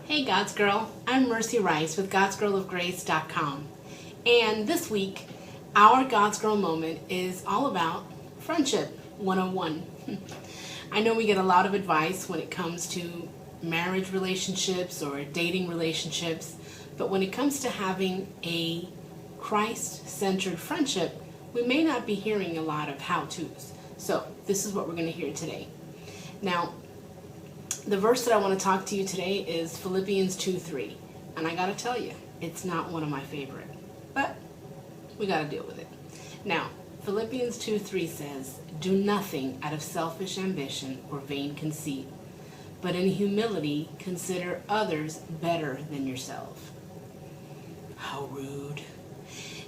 Hey God's Girl, I'm Mercy Rice with God'sGirlOfGrace.com, and this week our God's Girl moment is all about Friendship 101. I know we get a lot of advice when it comes to marriage relationships or dating relationships, but when it comes to having a Christ-centered friendship, we may not be hearing a lot of how-tos. So this is what we're going to hear today. Now, the verse that I want to talk to you today is Philippians 2:3, and I gotta tell you, it's not one of my favorite, but we gotta deal with it. Now, Philippians 2:3 says, "Do nothing out of selfish ambition or vain conceit, but in humility consider others better than yourself." How rude.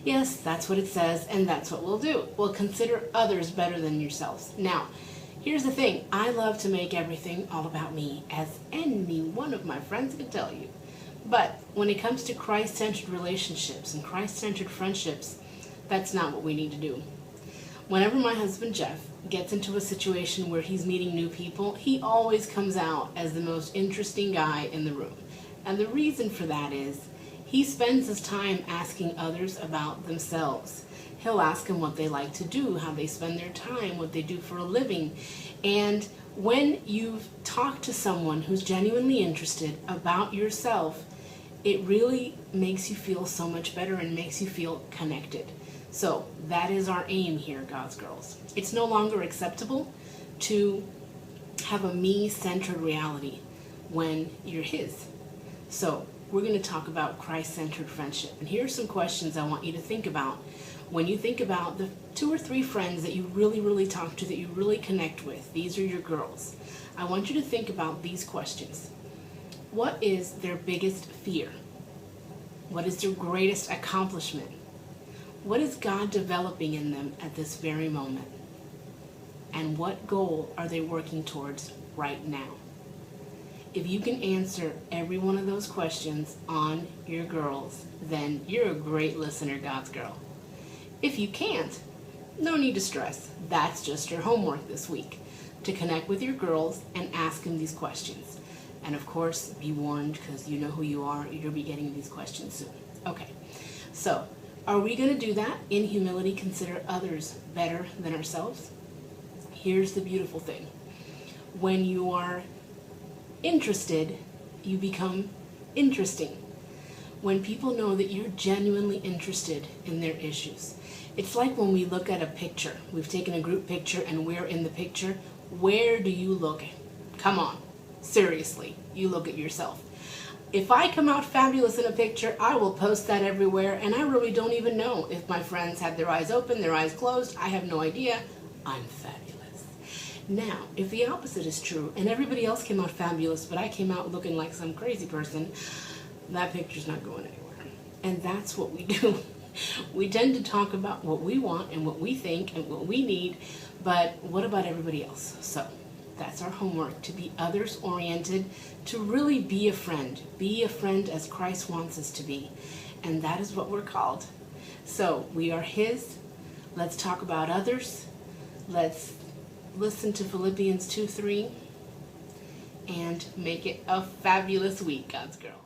Yes, that's what it says, and that's what we'll do. We'll consider others better than yourselves. Now, here's the thing. I love to make everything all about me, as any one of my friends can tell you. But when it comes to Christ-centered relationships and Christ-centered friendships, that's not what we need to do. Whenever my husband Jeff gets into a situation where he's meeting new people, he always comes out as the most interesting guy in the room. And the reason for that is he spends his time asking others about themselves. He'll ask them what they like to do, how they spend their time, what they do for a living. And when you've talked to someone who's genuinely interested about yourself, it really makes you feel so much better and makes you feel connected. So that is our aim here, God's Girls. It's no longer acceptable to have a me-centered reality when you're His. So we're going to talk about Christ-centered friendship. And here are some questions I want you to think about. When you think about the 2 or 3 friends that you really talk to, that you really connect with, these are your girls, I want you to think about these questions. What is their biggest fear? What is their greatest accomplishment? What is God developing in them at this very moment? And what goal are they working towards right now? If you can answer every one of those questions on your girls, then you're a great listener, God's Girl. If you can't, no need to stress. That's just your homework this week, to connect with your girls and ask them these questions. And of course, be warned, because you know who you are. You'll be getting these questions soon. Okay, so are we going to do that? In humility, consider others better than ourselves? Here's the beautiful thing. When you are interested, you become interesting. When people know that you're genuinely interested in their issues. It's like when we look at a picture. We've taken a group picture and we're in the picture. Where do you look? Come on, seriously, you look at yourself. If I come out fabulous in a picture, I will post that everywhere, and I really don't even know if my friends had their eyes open, their eyes closed. I have no idea. I'm fabulous. Now, if the opposite is true, and everybody else came out fabulous, but I came out looking like some crazy person, that picture's not going anywhere. And that's what we do. We tend to talk about what we want and what we think and what we need, but what about everybody else? So that's our homework, to be others-oriented, to really be a friend. Be a friend as Christ wants us to be. And that is what we're called. So we are His. Let's talk about others. Let's listen to Philippians 2:3 and make it a fabulous week, God's Girl.